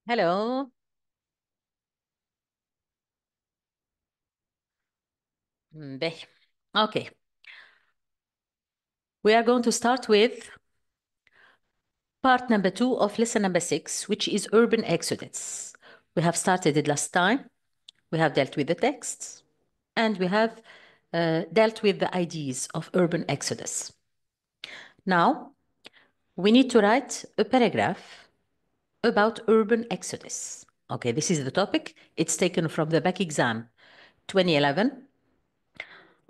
Hello. به. Okay. We are going to start with part number 2 of lesson number 6, which is urban exodus. We have started it last time. We have dealt with the texts, and we have dealt with the ideas of urban exodus. Now, we need to write a paragraph about urban exodus. Okay, this is the topic. It's taken from the back exam 2011.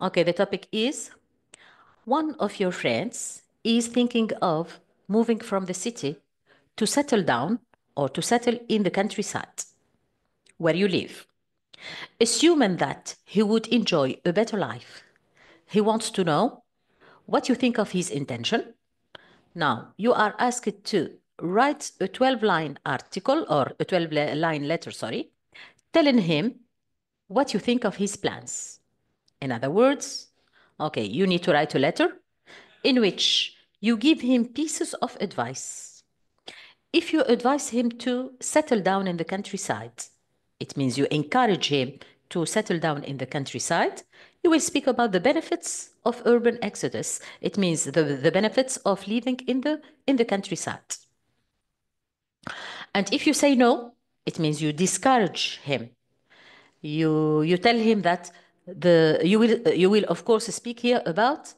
Okay, the topic is: one of your friends is thinking of moving from the city to settle down or to settle in the countryside where you live, assuming that he would enjoy a better life. He wants to know what you think of his intention. Now, you are asked to write a 12-line article or a 12-line letter, telling him what you think of his plans. In other words, okay, you need to write a letter in which you give him pieces of advice. If you advise him to settle down in the countryside, it means you encourage him to settle down in the countryside. You will speak about the benefits of urban exodus. It means the benefits of living in the countryside. And if you say no, it means you discourage him. You tell him that you will of course speak here about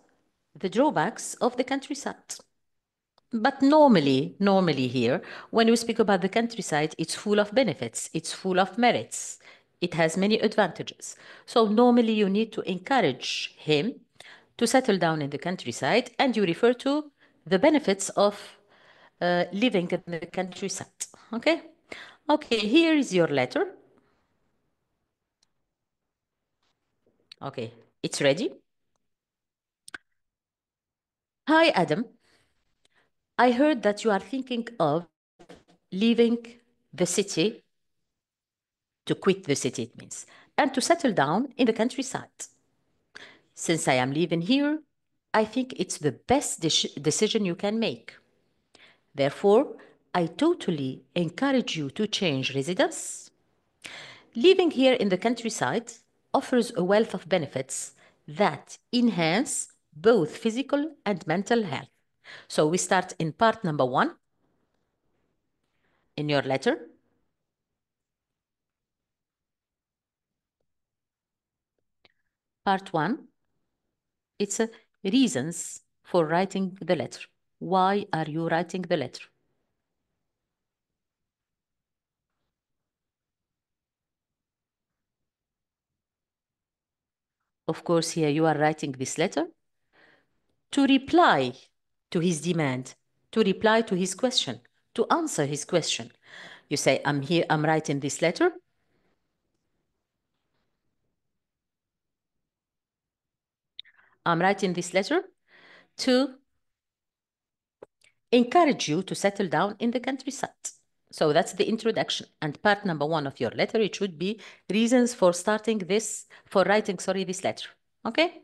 the drawbacks of the countryside. But normally here, when we speak about the countryside, it's full of benefits, it's full of merits, it has many advantages. So normally you need to encourage him to settle down in the countryside, and you refer to the benefits of living in the countryside. Okay? Okay, here is your letter. Okay, it's ready. Hi, Adam. I heard that you are thinking of leaving the city, to quit the city, it means, and to settle down in the countryside. Since I am living here, I think it's the best decision you can make. Therefore, I totally encourage you to change residence. Living here in the countryside offers a wealth of benefits that enhance both physical and mental health. So we start in part number 1 in your letter. Part 1, it's reasons for writing the letter. Why are you writing the letter? Of course, here you are writing this letter to reply to his demand, to reply to his question, to answer his question. You say, I'm writing this letter to encourage you to settle down in the countryside. So that's the introduction. And part number 1 of your letter, it should be reasons for writing this letter. Okay?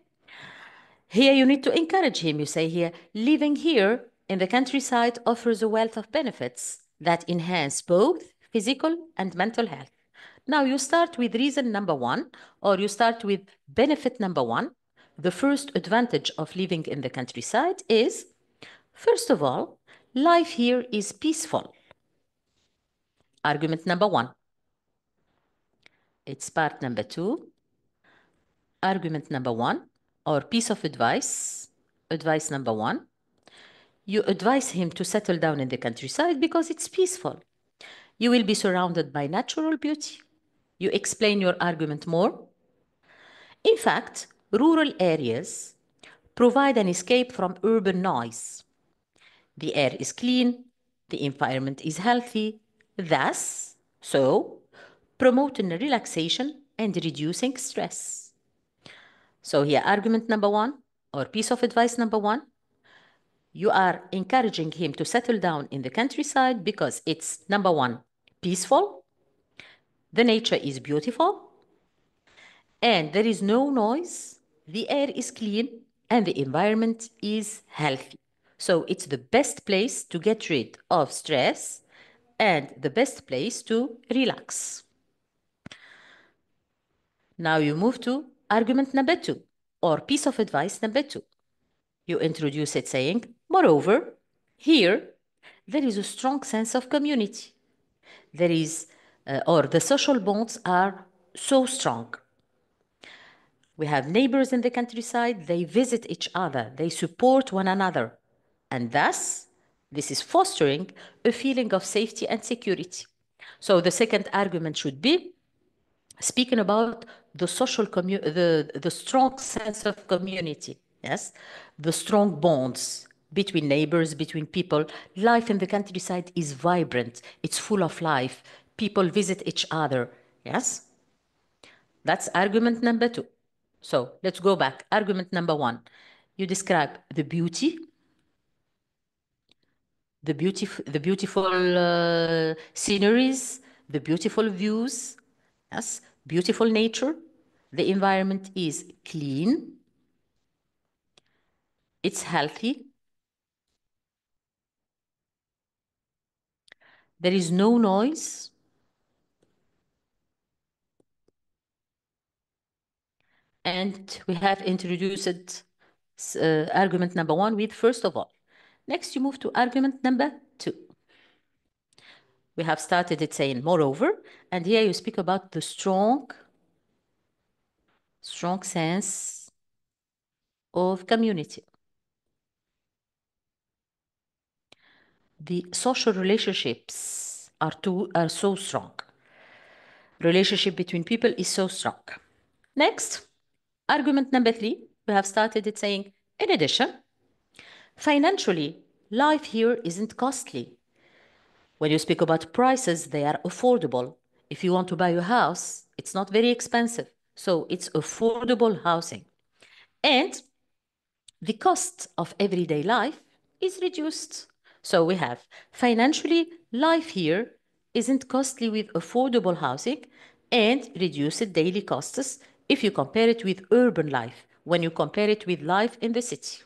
Here you need to encourage him. You say here, living here in the countryside offers a wealth of benefits that enhance both physical and mental health. Now you start with reason number 1, or you start with benefit number 1. The first advantage of living in the countryside is, first of all, life here is peaceful. Argument number 1. It's part number 2. Argument number 1, or piece of advice, advice number 1. You advise him to settle down in the countryside because it's peaceful. You will be surrounded by natural beauty. You explain your argument more. In fact, rural areas provide an escape from urban noise. The air is clean, the environment is healthy, thus, promoting relaxation and reducing stress. So here, argument number 1, or piece of advice number 1, you are encouraging him to settle down in the countryside because it's, number 1, peaceful, the nature is beautiful, and there is no noise, the air is clean, and the environment is healthy. So it's the best place to get rid of stress and the best place to relax. Now you move to argument number 2, or piece of advice number 2. You introduce it saying, moreover, here there is a strong sense of community. There is, or the social bonds are so strong. We have neighbors in the countryside, they visit each other, they support one another. And thus, this is fostering a feeling of safety and security. So the second argument should be speaking about the social the strong sense of community, yes, the strong bonds between neighbors, between people. Life in the countryside is vibrant, it's full of life. People visit each other, yes. That's argument number 2. So let's go back. Argument number 1. You describe the beauty, the beautiful sceneries, the beautiful views, yes, beautiful nature. The environment is clean, it's healthy, there is no noise, and we have introduced argument number 1 with first of all. Next, you move to argument number 2. We have started it saying moreover, and here you speak about the strong sense of community. The social relationships are so strong. Relationship between people is so strong. Next, argument number 3, we have started it saying, in addition, financially, life here isn't costly. When you speak about prices, they are affordable. If you want to buy a house, it's not very expensive. So it's affordable housing. And the cost of everyday life is reduced. So we have financially, life here isn't costly with affordable housing and reduced daily costs if you compare it with urban life, when you compare it with life in the city.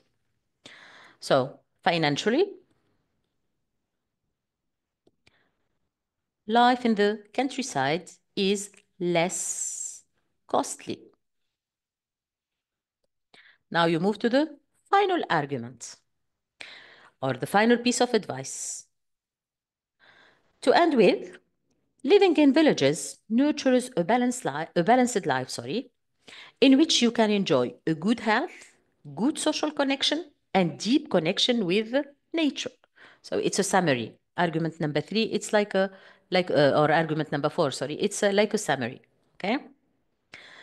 So financially, life in the countryside is less costly. Now you move to the final argument, or the final piece of advice. To end with, living in villages nurtures a balanced life, in which you can enjoy a good health, good social connection, and deep connection with nature. So it's a summary. Argument number 3, it's or argument number 4, sorry, it's like a summary, okay?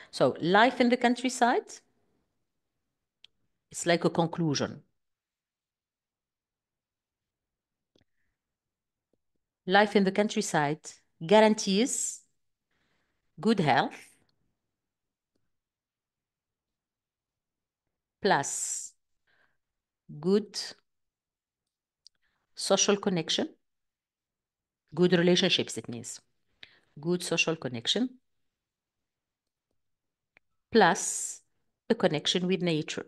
So life in the countryside, it's like a conclusion. Life in the countryside guarantees good health plus good social connection, good relationships, it means. Good social connection plus a connection with nature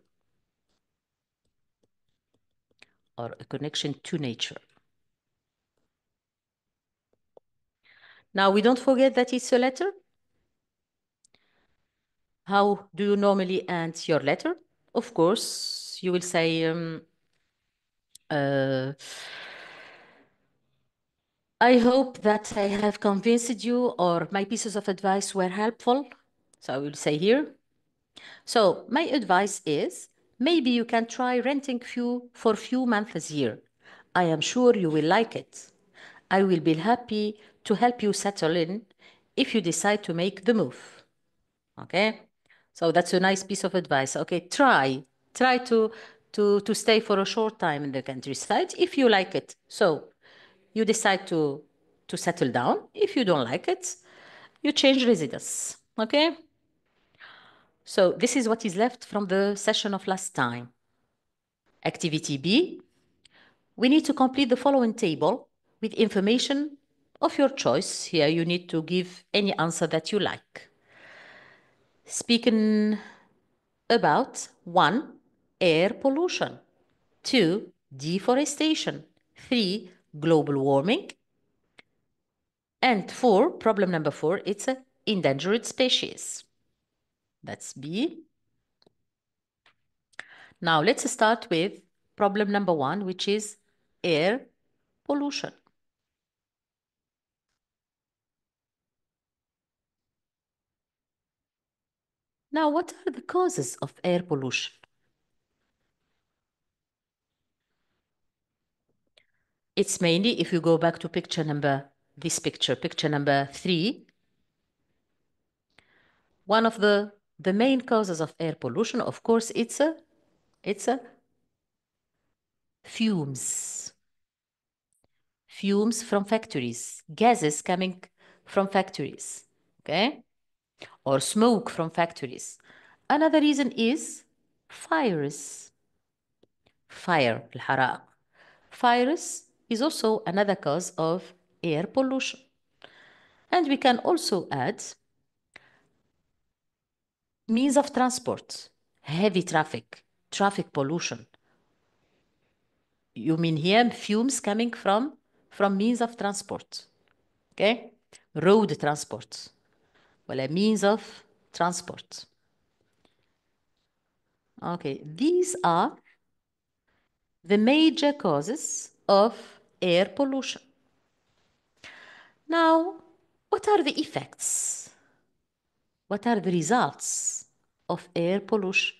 or a connection to nature. Now, we don't forget that it's a letter. How do you normally end your letter? Of course, you will say, I hope that I have convinced you or my pieces of advice were helpful. So I will say here. So my advice is, maybe you can try renting for a few months here. I am sure you will like it. I will be happy to help you settle in if you decide to make the move. Okay? So that's a nice piece of advice. Okay, try to stay for a short time in the countryside if you like it. So you decide to settle down. If you don't like it, you change residence. Okay? So this is what is left from the session of last time. Activity B, we need to complete the following table with information of your choice. Here you need to give any answer that you like. Speaking about 1, air pollution, 2, deforestation, 3, global warming, And problem number 4, it's an endangered species. That's B. Now let's start with problem number 1, which is air pollution. Now, what are the causes of air pollution? It's mainly, if you go back to picture number 3, one of the main causes of air pollution, of course, it's a fumes. Fumes from factories, gases coming from factories, okay? Or smoke from factories. Another reason is fires. Fire, الحرائق. Fires is also another cause of air pollution. And we can also add means of transport, heavy traffic pollution. You mean here fumes coming from means of transport, okay? Road transport, well, a means of transport. Okay, these are the major causes of air pollution. Now, what are the effects? What are the results of air pollution?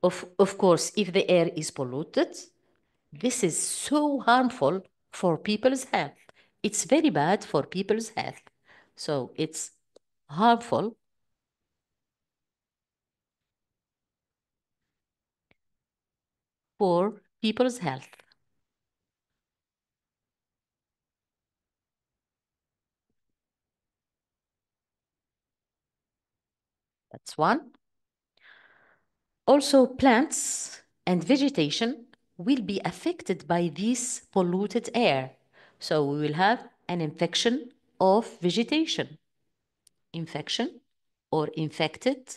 Of course, if the air is polluted, this is so harmful for people's health. It's very bad for people's health. So it's harmful for people's health. That's one. Also, plants and vegetation will be affected by this polluted air. So we will have an infection of vegetation. Infection or infected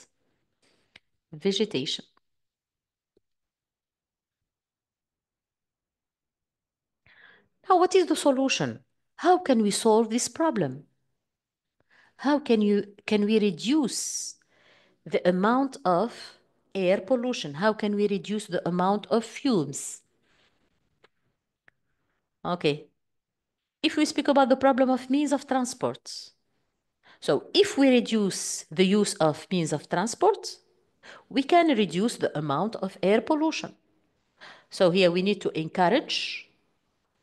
vegetation. Now, what is the solution? How can we solve this problem? How can we reduce the amount of air pollution? How can we reduce the amount of fumes? Okay. If we speak about the problem of means of transport, so if we reduce the use of means of transport, we can reduce the amount of air pollution. So here we need to encourage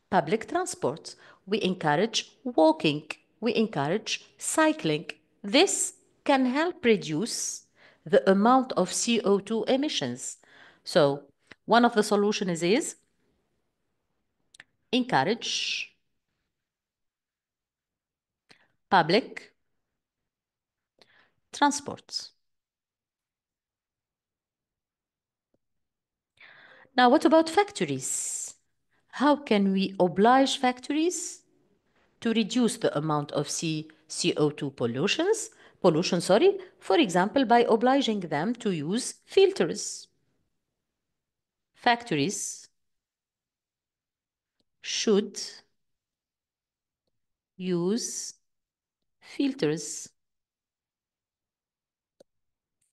public transport. We encourage walking. We encourage cycling. This can help reduce the amount of CO2 emissions. So one of the solutions is encourage public transport. Now, what about factories? How can we oblige factories to reduce the amount of CO2 pollution, for example, by obliging them to use filters? Factories should use filters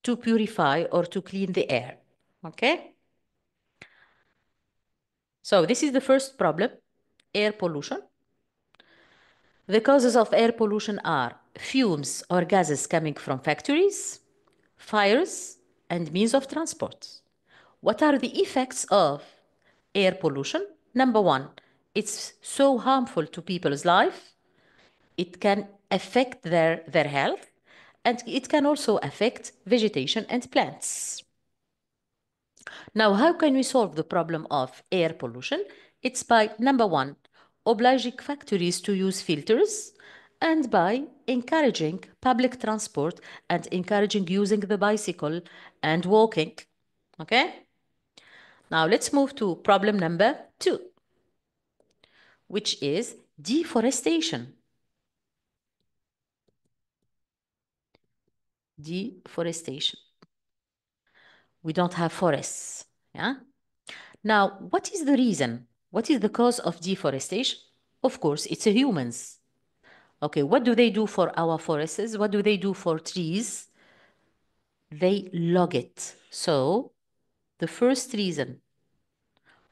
to purify or to clean the air, okay? So this is the first problem, air pollution. The causes of air pollution are fumes or gases coming from factories, fires, and means of transport. What are the effects of air pollution? Number one, it's so harmful to people's life. It can affect their health, and it can also affect vegetation and plants. Now, how can we solve the problem of air pollution? It's by, number one, obliging factories to use filters, and by encouraging public transport and encouraging using the bicycle and walking. Okay? Now, let's move to problem number 2, which is deforestation. Deforestation. We don't have forests. Yeah? Now, what is the reason? What is the cause of deforestation? Of course, it's humans. Okay, what do they do for our forests? What do they do for trees? They log it. So the first reason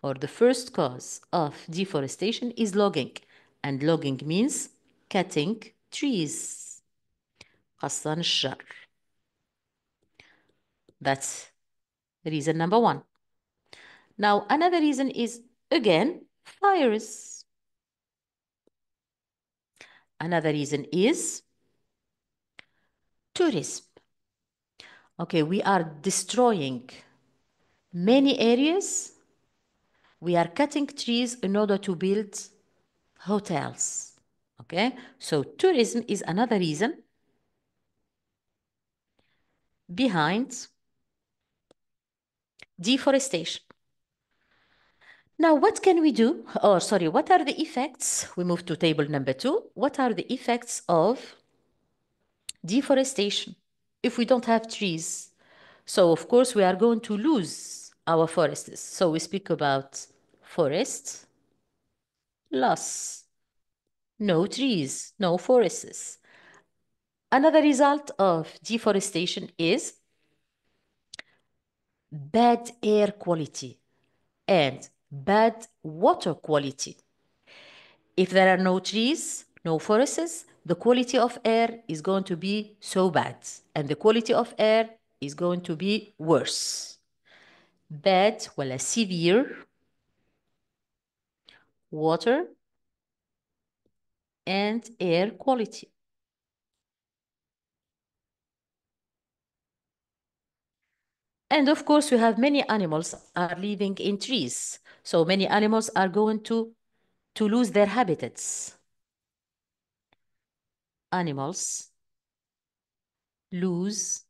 or the first cause of deforestation is logging. And logging means cutting trees. خاصة الشجر. That's reason number one. Now, another reason is, again, fires. Another reason is tourism. Okay, we are destroying many areas. We are cutting trees in order to build hotels. Okay, so tourism is another reason behind deforestation. Now, what can we do? Oh, sorry, what are the effects? We move to table number 2. What are the effects of deforestation if we don't have trees? So, of course, we are going to lose our forests. So, we speak about forest loss. No trees, no forests. Another result of deforestation is bad air quality and bad water quality. If there are no trees, no forests, the quality of air is going to be so bad, and the quality of air is going to be worse. Bad ولا severe water and air quality. And of course, we have many animals are living in trees. So many animals are going to lose their habitats. Animals lose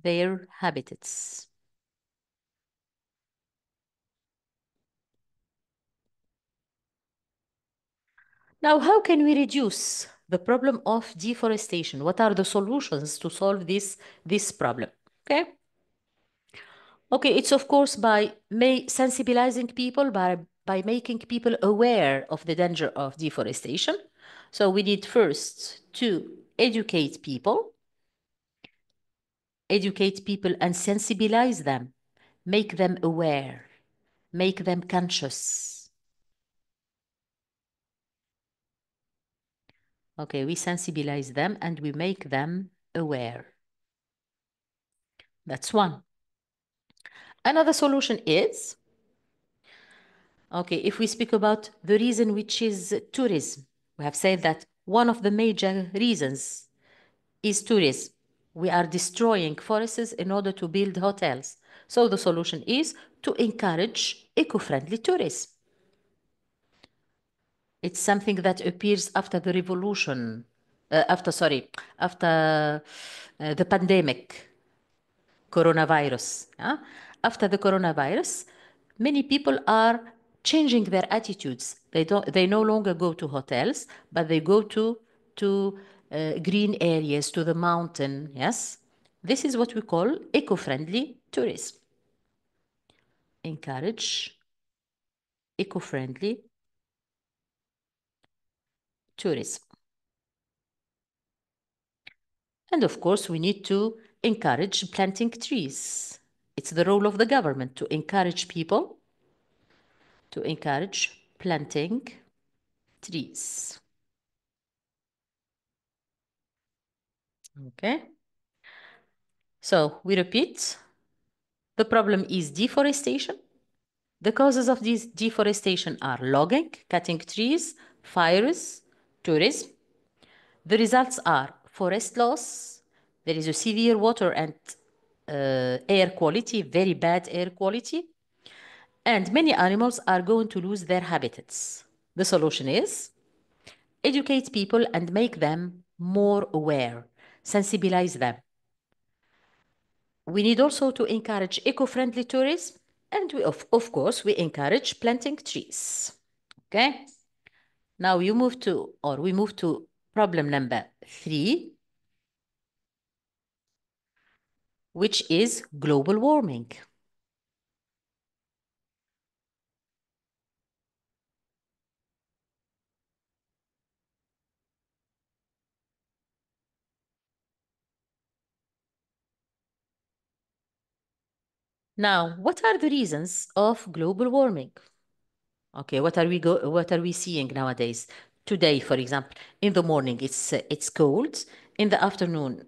their habitats. Now, how can we reduce the problem of deforestation? What are the solutions to solve this problem? Okay. Okay, it's of course by sensibilizing people, by making people aware of the danger of deforestation. So we need first to educate people and sensibilize them, make them aware, make them conscious. Okay, we sensibilize them and we make them aware. That's one. Another solution is, okay, if we speak about the reason which is tourism, we have said that one of the major reasons is tourism. We are destroying forests in order to build hotels. So the solution is to encourage eco-friendly tourism. It's something that appears after the revolution, after the pandemic, coronavirus. After the coronavirus, many people are changing their attitudes. They no longer go to hotels, but they go to green areas, to the mountain. Yes, this is what we call eco-friendly tourism. Encourage eco-friendly tourism. And of course, we need to encourage planting trees. It's the role of the government to encourage people to encourage planting trees. Okay. So we repeat, the problem is deforestation. The causes of this deforestation are logging, cutting trees, fires, tourism. The results are forest loss. There is a severe water and air quality, very bad air quality. And many animals are going to lose their habitats. The solution is educate people and make them more aware, sensibilize them. We need also to encourage eco-friendly tourism, and we, of course, we encourage planting trees. Okay? Now we move to problem number 3, which is global warming. Now, what are the reasons of global warming? Okay, what are we seeing nowadays? Today, for example, in the morning it's cold, in the afternoon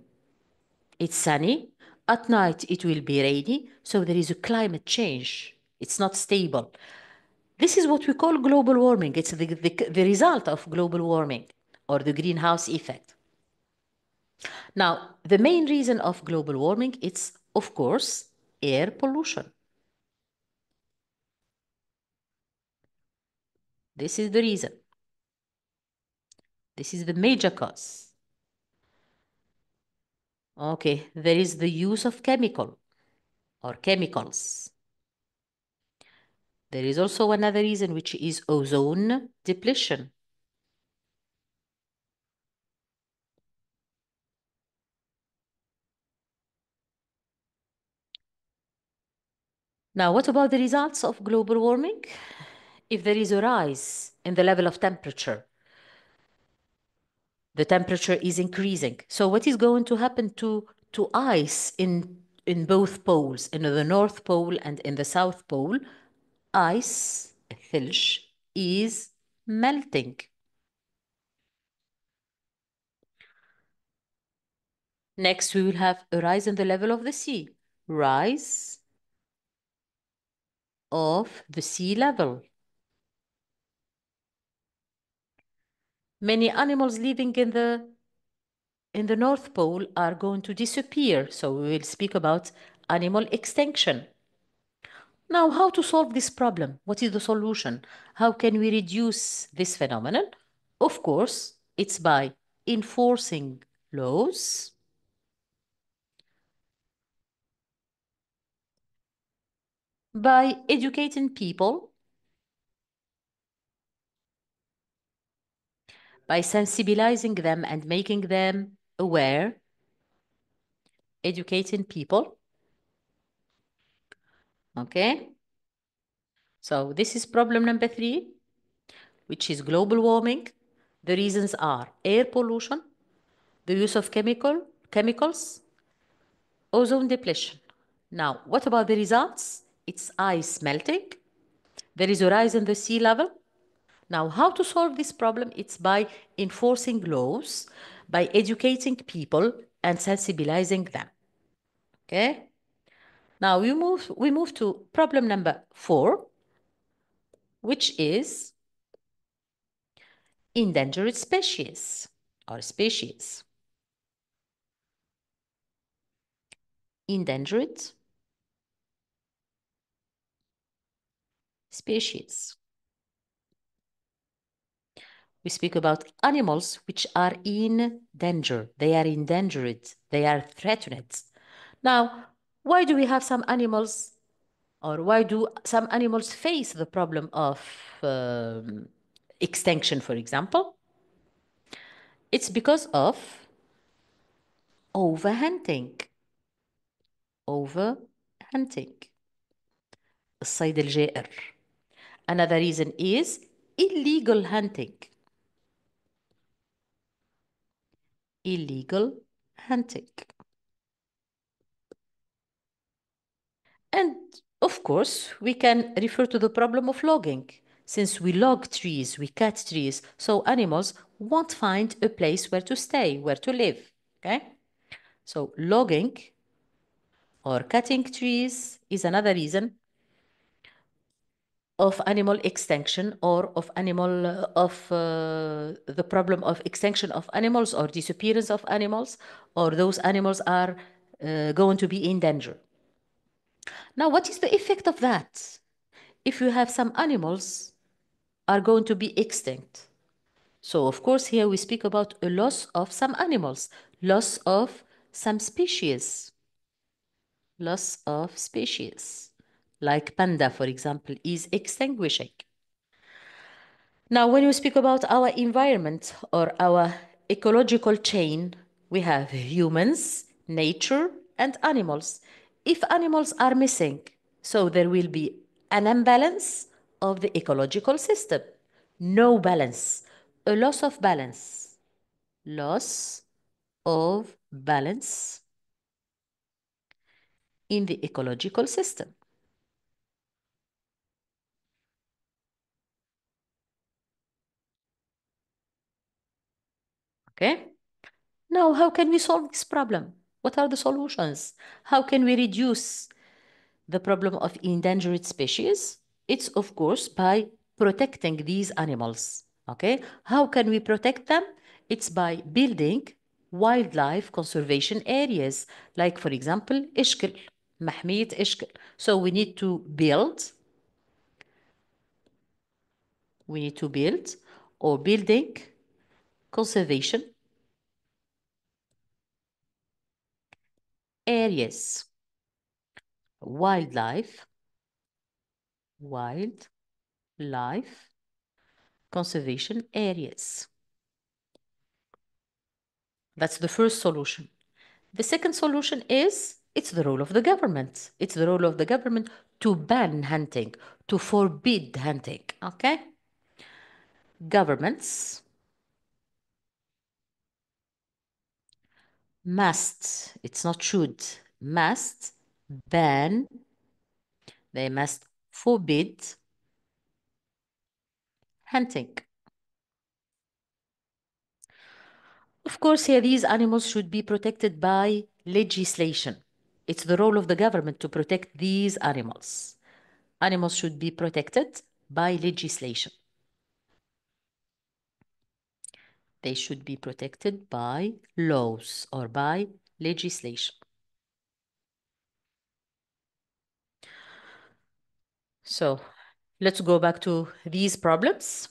it's sunny, at night it will be rainy, so there is a climate change. It's not stable. This is what we call global warming. It's the result of global warming or the greenhouse effect. Now, the main reason of global warming is, of course, air pollution. This is the reason. This is the major cause. Okay, there is the use of chemical or chemicals. There is also another reason, which is ozone depletion. Now, what about the results of global warming? If there is a rise in the level of temperature, the temperature is increasing. So what is going to happen to ice in both poles, in the North Pole and in the South Pole? Ice, الثلج, is melting. Next, we will have a rise in the level of the sea. Rise of the sea level. Many animals living in the North Pole are going to disappear. So we will speak about animal extinction. Now, how to solve this problem? What is the solution? How can we reduce this phenomenon? Of course, it's by enforcing laws, by educating people, by sensibilizing them and making them aware, educating people. Okay? So this is problem number 3, which is global warming. The reasons are air pollution, the use of chemicals, ozone depletion. Now, what about the results? It's ice melting. There is a rise in the sea level. Now, how to solve this problem? It's by enforcing laws, by educating people and sensibilizing them. Okay? Now we move to problem number 4, which is endangered species or species. Endangered species. We speak about animals which are in danger. They are endangered. They are threatened. Now, why do we have some animals, or why do some animals face the problem of extinction, for example? It's because of overhunting. Overhunting. الصيد الجائر. Another reason is illegal hunting. Illegal hunting. And of course, we can refer to the problem of logging. Since we log trees, we cut trees, so animals won't find a place where to stay, where to live. Okay? So logging or cutting trees is another reason of animal extinction, or of the problem of extinction of animals or disappearance of animals, or those animals are going to be in danger. Now, what is the effect of that? If you have some animals are going to be extinct. So, of course, here we speak about a loss of some animals, loss of some species, loss of species, like panda, for example, is extinguishing. Now, when we speak about our environment or our ecological chain, we have humans, nature, and animals. If animals are missing, so there will be an imbalance of the ecological system. No balance, a loss of balance. Loss of balance in the ecological system. Okay? Now, how can we solve this problem? What are the solutions? How can we reduce the problem of endangered species? It's, of course, by protecting these animals. Okay? How can we protect them? It's by building wildlife conservation areas, like, for example, إشكل, محمية إشكل. So we need to build or building conservation areas, wildlife conservation areas. That's the first solution. The second solution is, it's the role of the government. It's the role of the government to ban hunting, to forbid hunting, okay? Governments must, it's not should, must ban, they must forbid hunting. Of course, here these animals should be protected by legislation. It's the role of the government to protect these animals. Animals should be protected by legislation. They should be protected by laws or by legislation. So let's go back to these problems.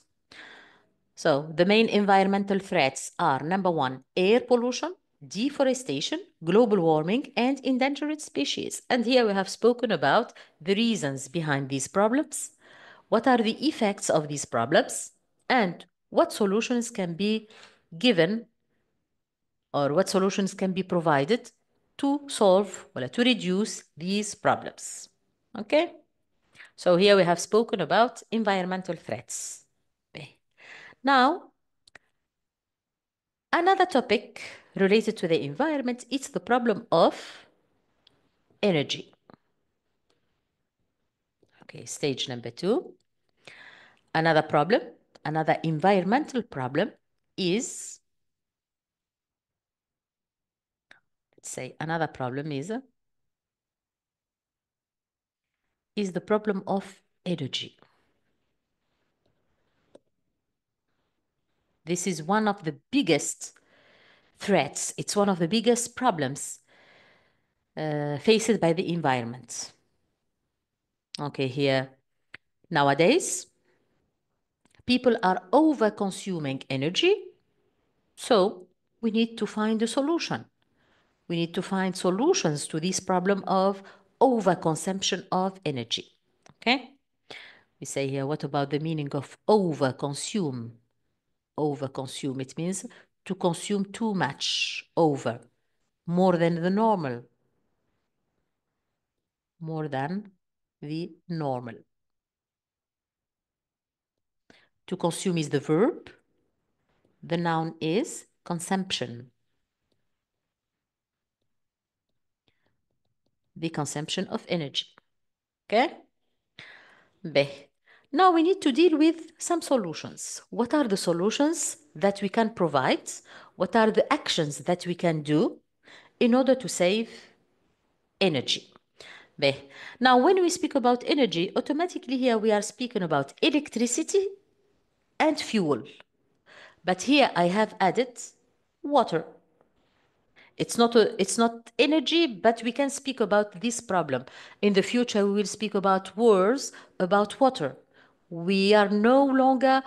So the main environmental threats are, number one, air pollution, deforestation, global warming, and endangered species. And here we have spoken about the reasons behind these problems. What are the effects of these problems? And what solutions can be given, or what solutions can be provided to solve or to reduce these problems. Okay? So here we have spoken about environmental threats. Okay. Now, another topic related to the environment is the problem of energy. Okay, stage number 2. Another problem, another environmental problem is, let's say another problem is the problem of energy. This is one of the biggest threats. It's one of the biggest problems faced by the environment. Okay, here, nowadays, people are over-consuming energy, so we need to find a solution. We need to find solutions to this problem of overconsumption of energy, okay? We say here, what about the meaning of overconsume? Overconsume, it means to consume too much, over, more than the normal. More than the normal. To consume is the verb. The noun is consumption. The consumption of energy. Okay? Now we need to deal with some solutions. What are the solutions that we can provide? What are the actions that we can do in order to save energy? Now, when we speak about energy, automatically here we are speaking about electricity and fuel. But here I have added water. It's not energy, but we can speak about this problem. In the future, we will speak about wars about water. We are no longer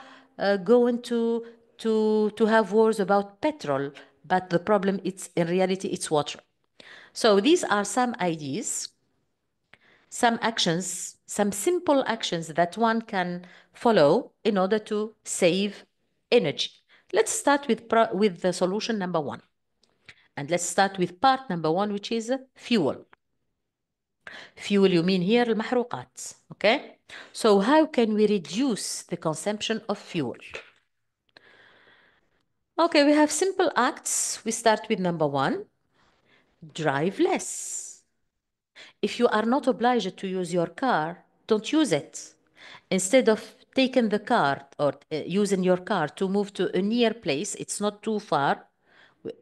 going to have wars about petrol, but the problem, it's in reality, it's water. So these are some ideas, some actions, some simple actions that one can follow in order to save energy. Let's start with the solution number 1. And let's start with part number 1, which is fuel. Fuel, you mean here المحروقات, okay? So how can we reduce the consumption of fuel? Okay, we have simple acts. We start with number 1, drive less. If you are not obliged to use your car, don't use it. Instead of taking the car or using your car to move to a near place, it's not too far,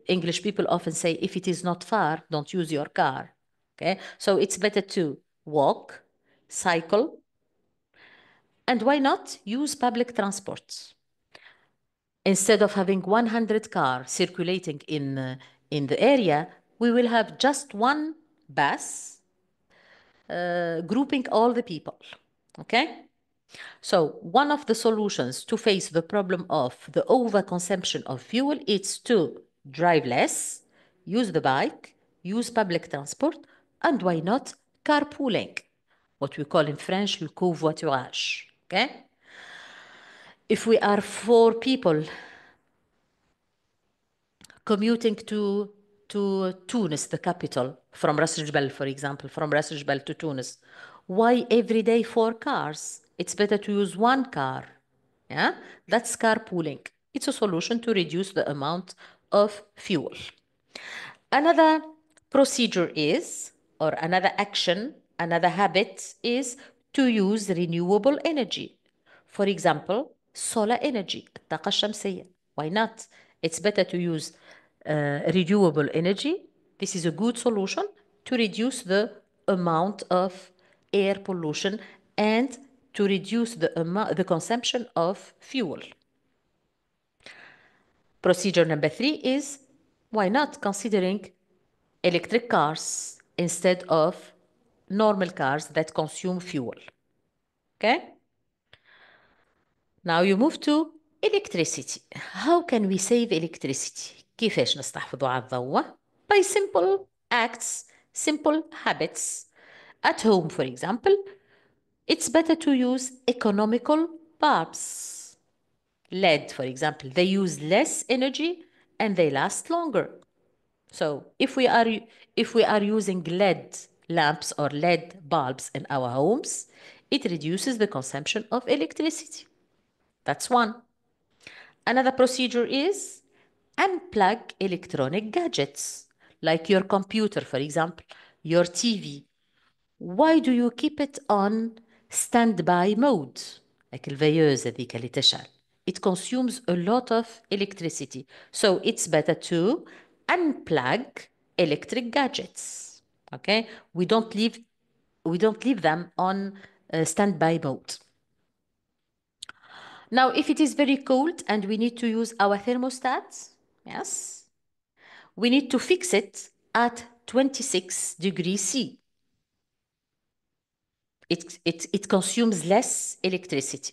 English people often say, if it is not far, don't use your car. Okay, so it's better to walk, cycle, and why not use public transport? Instead of having 100 cars circulating in the area, we will have just one bus grouping all the people. Okay? So one of the solutions to face the problem of the overconsumption of fuel is to drive less, use the bike, use public transport, and why not carpooling, what we call in French le covoiturage. Okay? If we are 4 people commuting to Tunis, the capital, from Ras Jbal, for example, from Ras Jbal to Tunis, why every day 4 cars? It's better to use 1 car. Yeah, that's carpooling. It's a solution to reduce the amount of fuel. Another procedure is, or another action, another habit is to use renewable energy. For example, solar energy, الطاقة الشمسية. Why not? It's better to use renewable energy. This is a good solution to reduce the amount of air pollution and to reduce the consumption of fuel. Procedure number 3 is, why not considering electric cars instead of normal cars that consume fuel. Okay? Now you move to electricity. How can we save electricity? كيفاش نستحفظوا على الضوء? By simple acts, simple habits. At home, for example, it's better to use economical bulbs. LED, for example, they use less energy and they last longer. So if we are using LED lamps or LED bulbs in our homes, it reduces the consumption of electricity. That's one. Another procedure is unplug electronic gadgets, like your computer, for example, your TV. Why do you keep it on standby mode? like ال-𝐓𝐤𝐤𝐤 هذيك اللي تشعل. It consumes a lot of electricity. So it's better to unplug electric gadgets. Okay? We don't leave them on standby mode. Now, if it is very cold and we need to use our thermostat, yes, we need to fix it at 26 degrees C. It consumes less electricity.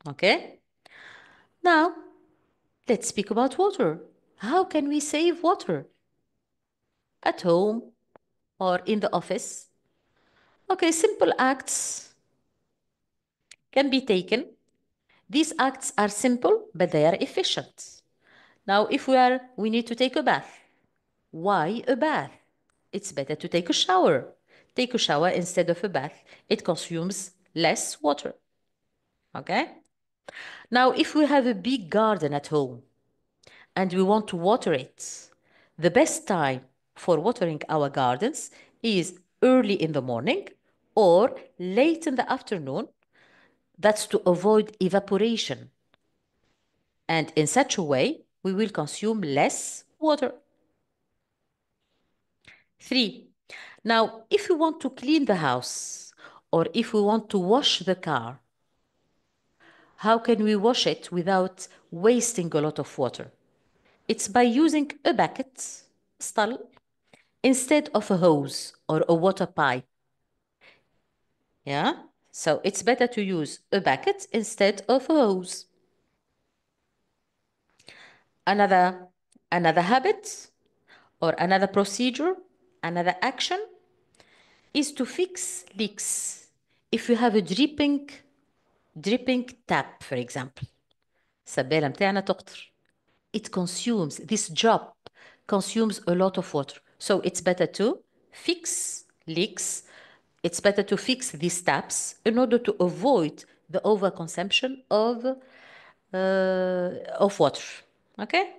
Okay? Now, let's speak about water. How can we save water? At home or in the office? Okay, simple acts can be taken. These acts are simple, but they are efficient. Now, if we need to take a bath. Why a bath? It's better to take a shower. Take a shower instead of a bath. It consumes less water. Okay? Now, if we have a big garden at home and we want to water it, the best time for watering our gardens is early in the morning or late in the afternoon. That's to avoid evaporation. And in such a way, we will consume less water. 3. Now, if we want to clean the house or if we want to wash the car, how can we wash it without wasting a lot of water? It's by using a bucket, stall, instead of a hose or a water pipe. Yeah? So it's better to use a bucket instead of a hose. Another habit or another procedure, another action is to fix leaks. If you have a dripping tap, for example, السبالة متاعنا تقطر. This drop consumes a lot of water. So it's better to fix leaks. It's better to fix these taps in order to avoid the overconsumption of water. Okay?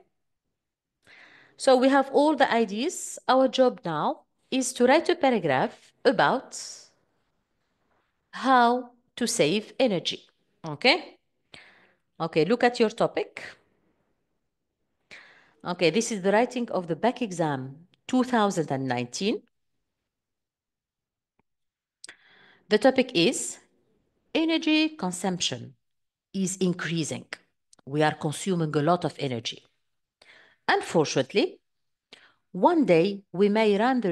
So we have all the ideas. Our job now is to write a paragraph about how to save energy. Okay? Okay, look at your topic. Okay, this is the writing of the back exam 2019. The topic is energy consumption is increasing. We are consuming a lot of energy. Unfortunately, one day we may run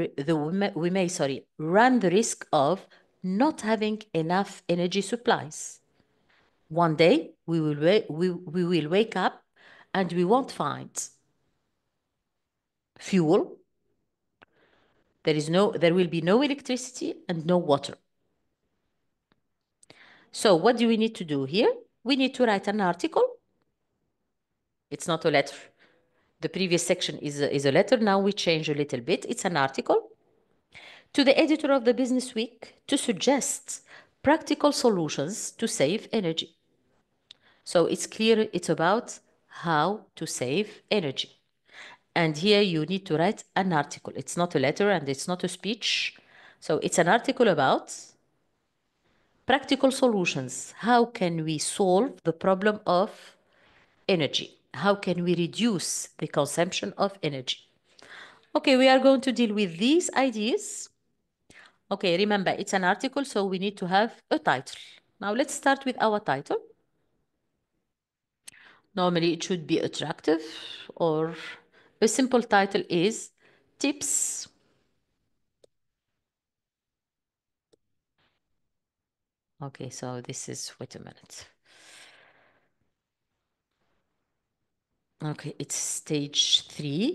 run the risk of not having enough energy supplies. One day we will wake up and we won't find fuel. There will be no electricity and no water. So what do we need to do here? We need to write an article. It's not a letter. The previous section is a letter. Now we change a little bit. It's an article to the editor of the Business Week to suggest practical solutions to save energy. So it's clear it's about how to save energy. And here you need to write an article. It's not a letter and it's not a speech. So it's an article about practical solutions. How can we solve the problem of energy? How can we reduce the consumption of energy? Okay, we are going to deal with these ideas. Okay, remember, it's an article, so we need to have a title. Now let's start with our title. Normally it should be attractive, or a simple title is Tips Okay, so this is, wait a minute. Okay, it's stage 3.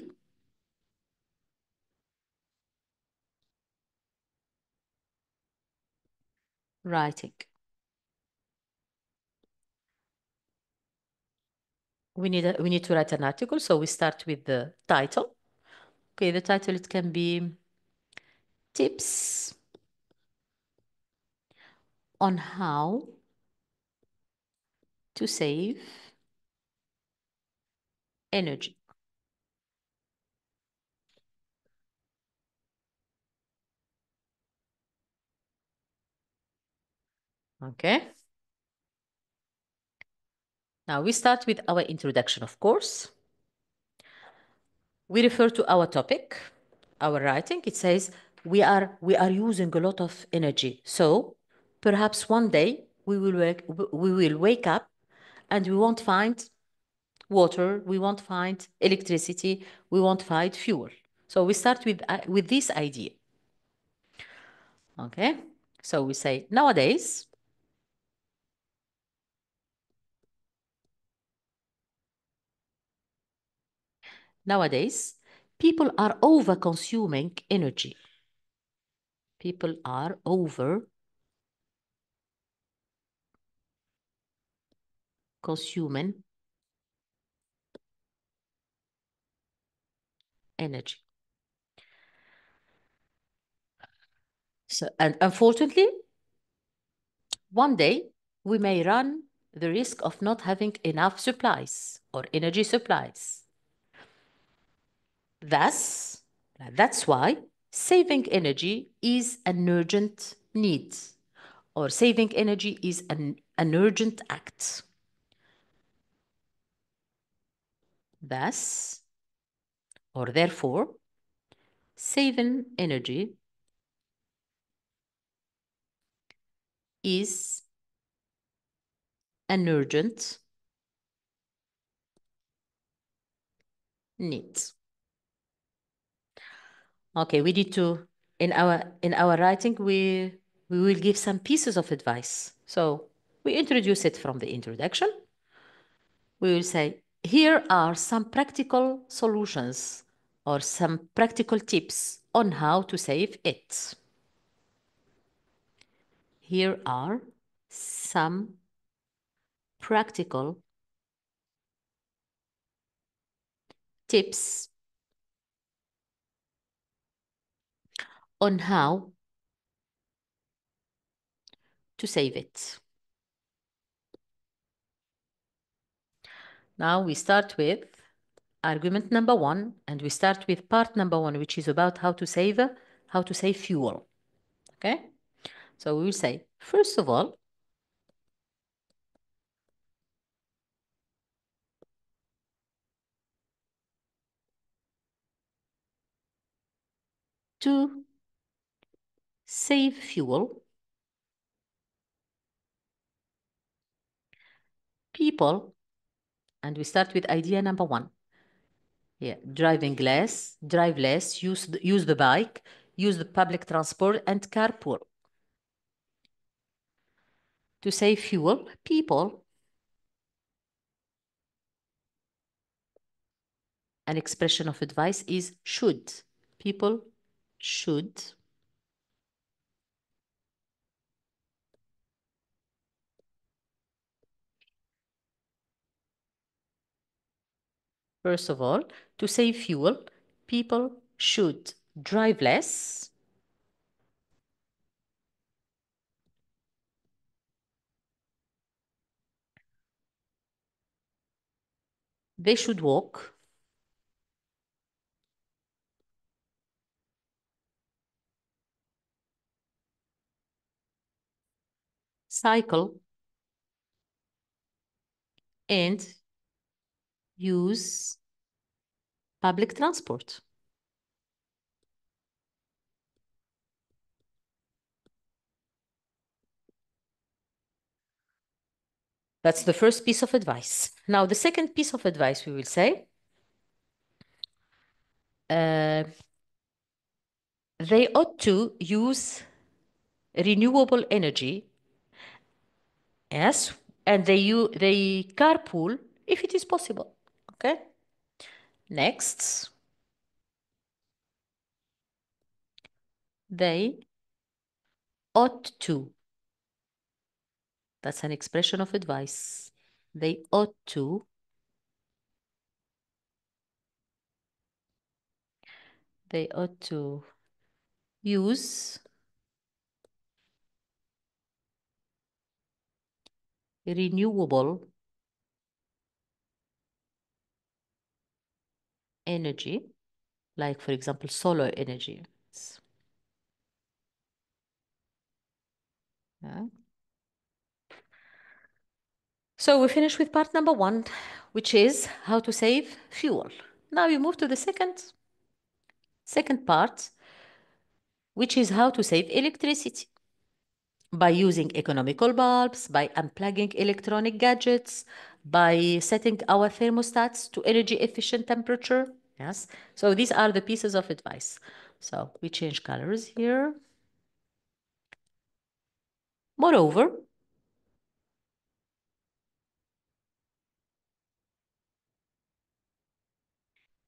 Writing. We need to write an article, so we start with the title. Okay, the title, it can be Tips on how to save energy. Okay. Now we start with our introduction, of course. We refer to our topic, our writing. It says we are using a lot of energy. So perhaps one day we will wake up and we won't find water, we won't find electricity, we won't find fuel. So we start with this idea. Okay, so we say nowadays people are over consuming energy. People are over consuming energy. So, and unfortunately, one day we may run the risk of not having enough supplies or energy supplies. That's why saving energy is an urgent need, or saving energy is an urgent act. Thus, or therefore, saving energy is an urgent need. Okay, we need to, in our writing, we will give some pieces of advice. So we introduce it from the introduction. We will say, here are some practical solutions or some practical tips on how to save it. Here are some practical tips on how to save it. Now we start with argument number 1, and we start with part number 1, which is about how to save fuel. Okay? So we will say, first of all, to save fuel, people, and we start with idea number 1. Yeah, drive less, use the bike, use the public transport, and carpool. To save fuel, people, an expression of advice is should. People should first of all, to save fuel, people should drive less, they should walk, cycle, and use public transport. That's the first piece of advice. Now, the second piece of advice we will say, they ought to use renewable energy, yes, and they carpool if it is possible, okay? Next, they ought to. That's an expression of advice. They ought to. They ought to use renewable energy, like, for example, solar energy. Yeah. So we finish with part number 1, which is how to save fuel. Now we move to the second part, which is how to save electricity by using economical bulbs, by unplugging electronic gadgets, by setting our thermostats to energy efficient temperature. Yes. So these are the pieces of advice. So we change colors here. Moreover,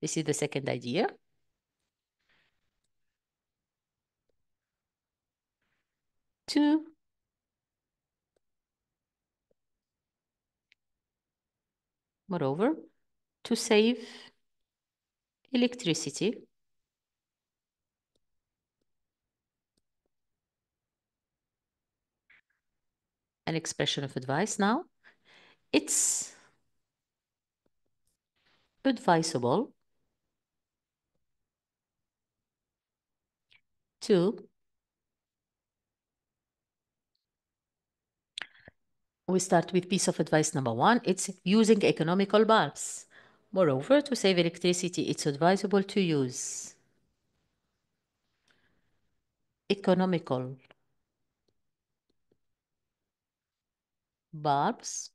this is the second idea. Moreover, to save electricity, an expression of advice now, it's advisable to, we start with piece of advice number 1, it's using economical bulbs. Moreover, to save electricity, it's advisable to use economical bulbs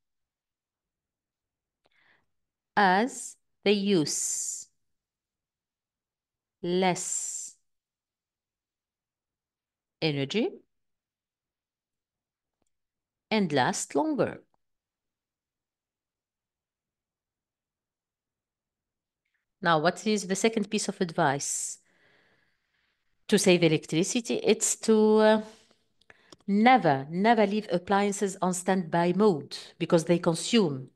as they use less energy and last longer. Now, what is the second piece of advice? To save electricity, it's to never leave appliances on standby mode because they consume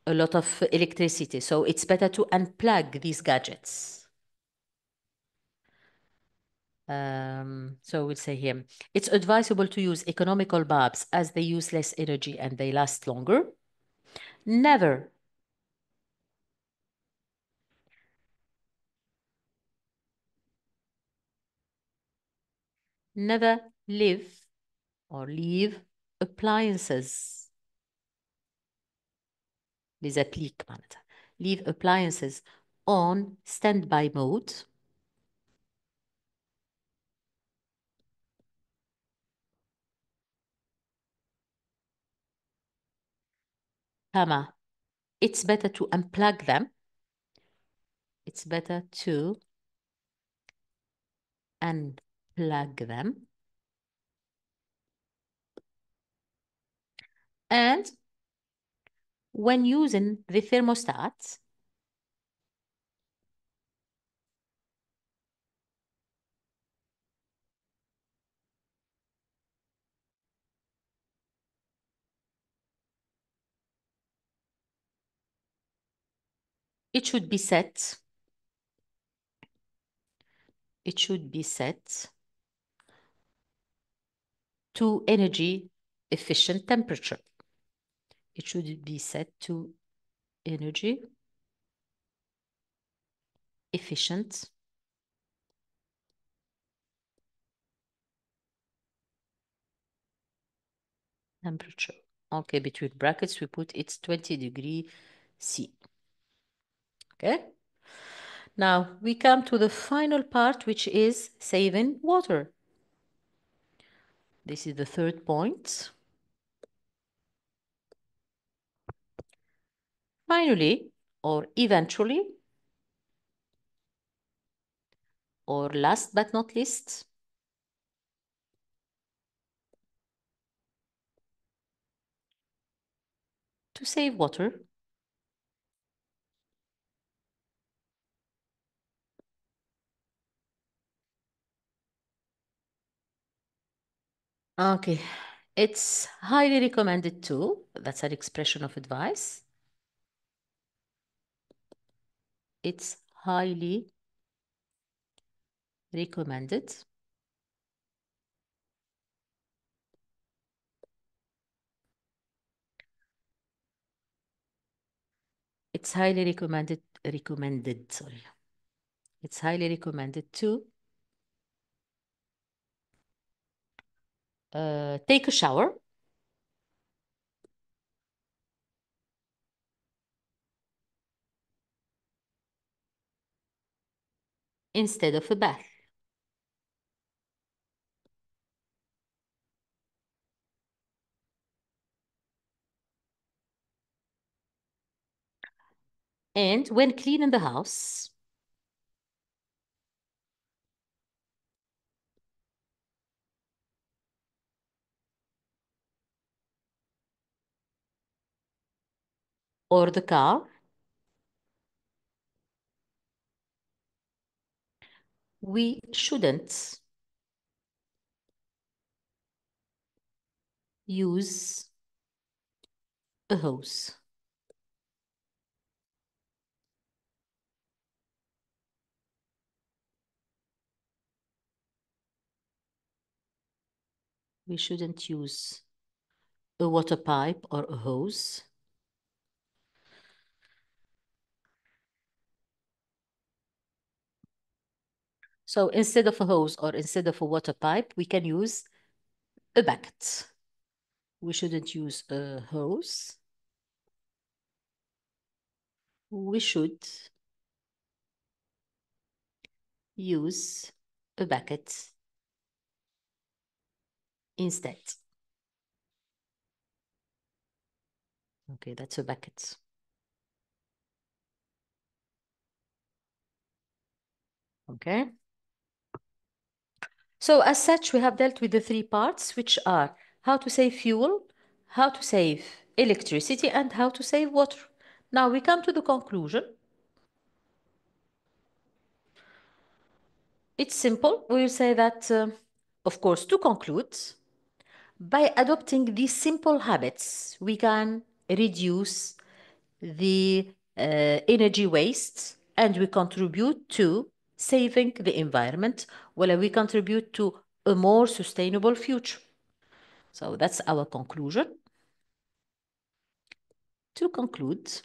a lot of electricity. So it's better to unplug these gadgets. So we'll say here, it's advisable to use economical bulbs as they use less energy and they last longer. Never leave appliances. Les appliques معناتها. Leave appliances on standby mode Tama. It's better to unplug them. It's better to unplug them. And when using the thermostat, it should be set. It should be set to energy efficient temperature. It should be set to energy efficient temperature. Okay, between brackets, we put it's 20 degrees C. Okay. Now we come to the final part, which is saving water. This is the third point. Finally, or eventually, or last but not least, to save water, okay, it's highly recommended too. That's an expression of advice. It's highly recommended. It's highly recommended, sorry. It's highly recommended to take a shower instead of a bath. And when cleaning the house, or the car, we shouldn't use a hose. We shouldn't use a water pipe or a hose. So instead of a hose or instead of a water pipe, we can use a bucket. We shouldn't use a hose. We should use a bucket instead. Okay, that's a bucket. Okay. So as such, we have dealt with the three parts, which are how to save fuel, how to save electricity, and how to save water. Now we come to the conclusion. It's simple. We'll say that, of course, to conclude, by adopting these simple habits, we can reduce the energy waste and we contribute to saving the environment, while we contribute to a more sustainable future. So that's our conclusion. To conclude,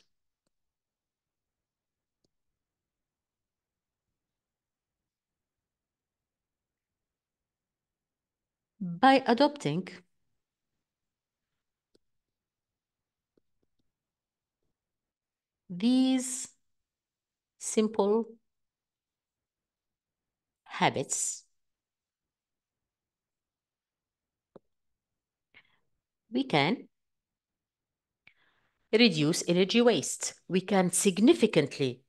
by adopting these simple habits, we can reduce energy waste. We can significantly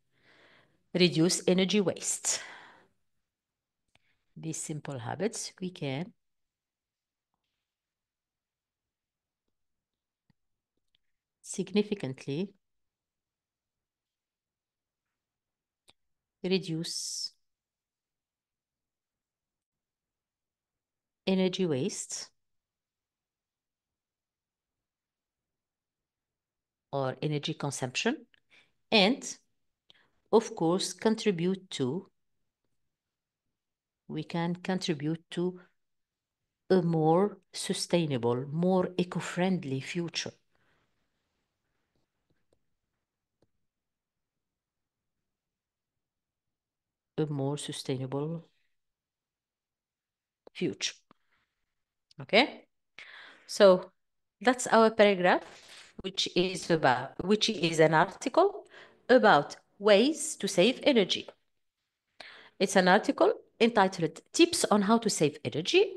reduce energy waste. These simple habits, we can significantly reduce energy waste or energy consumption, and of course we can contribute to a more sustainable, more eco-friendly future. A more sustainable future. Okay? So that's our paragraph, which is an article about ways to save energy. It's an article entitled Tips on How to Save Energy.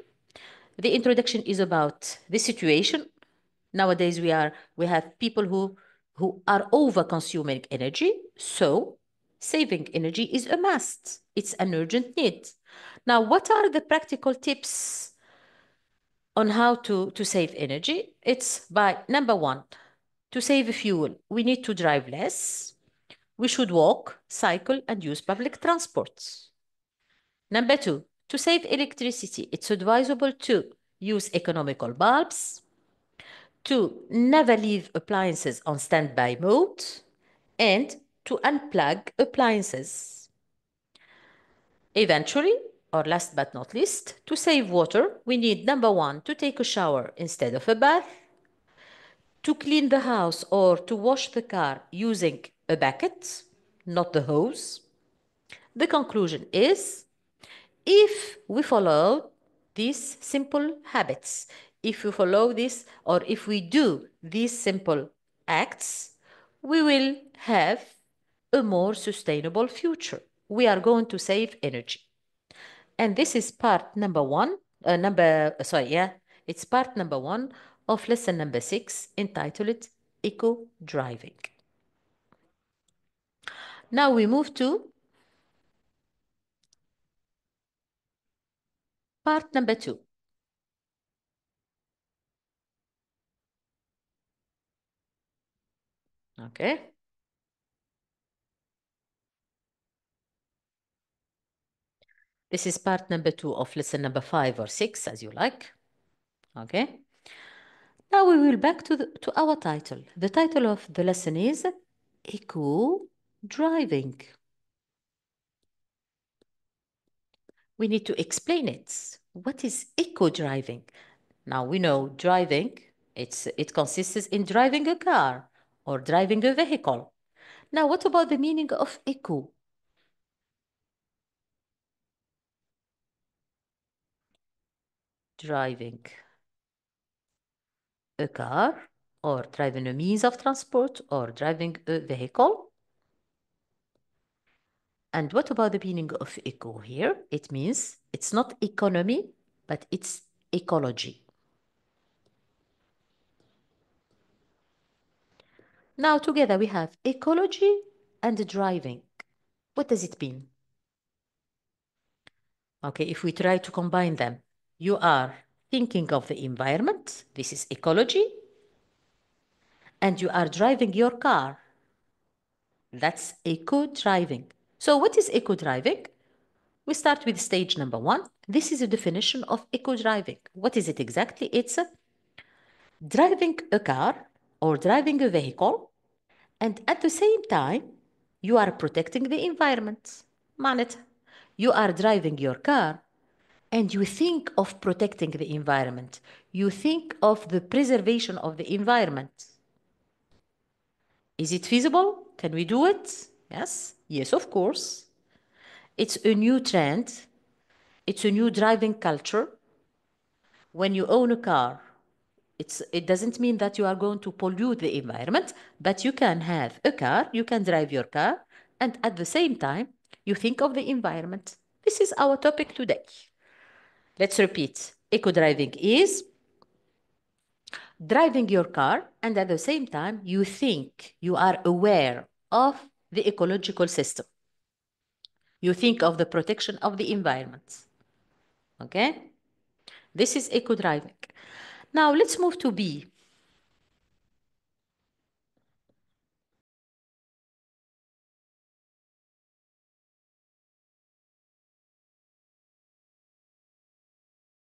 The introduction is about the situation. Nowadays, we have people who are over-consuming energy, so saving energy is a must. It's an urgent need. Now, what are the practical tips on how to save energy? It's by number one, to save fuel, we need to drive less. We should walk, cycle, and use public transport. Number two, to save electricity, it's advisable to use economical bulbs, to never leave appliances on standby mode, and to unplug appliances. Eventually, or last but not least, to save water, we need number one, to take a shower instead of a bath, to clean the house or to wash the car using a bucket, not the hose. The conclusion is, if we follow these simple habits, if we follow this, or if we do these simple acts, we will have a more sustainable future. We are going to save energy. And this is part number one, it's part number one of lesson number 6, entitled Eco Driving. Now we move to part number 2. Okay. This is part number 2 of lesson number 5 or 6, as you like. Okay. Now we will back to our title. The title of the lesson is Eco Driving. We need to explain it. What is eco driving? Now we know driving, it consists in driving a car or driving a vehicle. Now what about the meaning of eco? Driving a car or driving a means of transport or driving a vehicle. And what about the meaning of eco here? It means it's not economy, but it's ecology. Now together we have ecology and driving. What does it mean? Okay, if we try to combine them, you are thinking of the environment, this is ecology, and you are driving your car. That's eco-driving. So what is eco-driving? We start with stage number 1. This is a definition of eco-driving. What is it exactly? It's driving a car or driving a vehicle, and at the same time, you are protecting the environment. معناتها, you are driving your car and you think of protecting the environment. You think of the preservation of the environment. Is it feasible? Can we do it? Yes. Yes, of course. It's a new trend. It's a new driving culture. When you own a car, it doesn't mean that you are going to pollute the environment, but you can have a car, you can drive your car, and at the same time, you think of the environment. This is our topic today. Let's repeat. Eco-driving is driving your car, and at the same time, you think you are aware of the ecological system. You think of the protection of the environment. Okay? This is eco-driving. Now let's move to B.